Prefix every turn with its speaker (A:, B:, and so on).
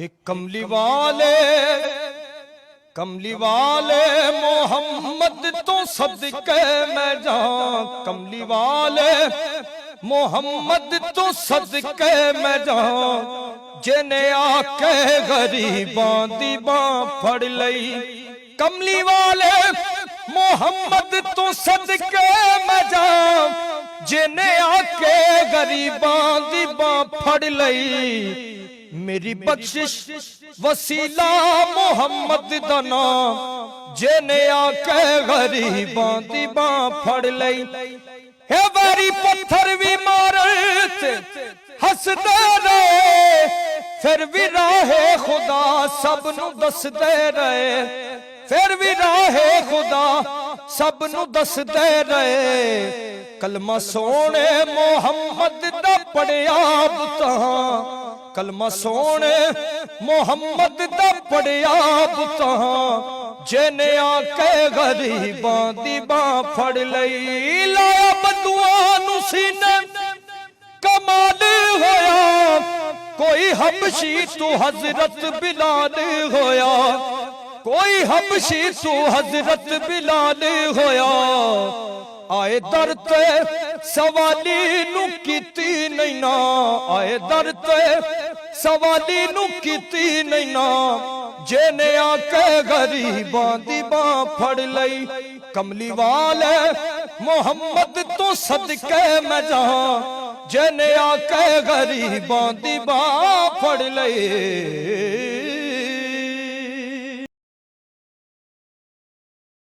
A: हे कमली वाले मोहम्मद तो सदके मैं जाऊं, कमली वाले मोहम्मद तो सदके मैं जाऊं, जिन्हें आके गरीबां दी बां फड़ लई। कमली वाले मोहम्मद तो सदके मैं जाऊं, जिन्हें आके गरीबां दी बां फड़ लई। मेरी बख्शिश वसीला मोहम्मद दा नाम, जिन्हें आके गरीबां दी बां फड़ लई। हे बारी पत्थर भी मारे हसदे रहे, फिर भी राहे खुदा सब नू दसदे रहे, फिर भी राहे खुदा सब नू दसदे रहे। कलमा सोने मोहम्मद दा पढ़िया बुतां, कलमा सोने मोहम्मद दा पढ़िया बुतां, जिन्हें आके गरीबां दी बां फड़ लई। लाया बंदुआं नू सीने कमाल होया, कोई हबशी तू हजरत बिलाल होया, कोई हबशी तू हजरत बिलाल होया। आए दर ते सवाली नू कीती नहीं ना, आए दर ते सवाली नू कीती नहीं ना, जिन्हें आके गरीबां दी बां फड़ लई। कमली वाले मोहम्मद तो सदके मैं जाऊं, जिन्हें आके गरीबां दी बां फड़ लई।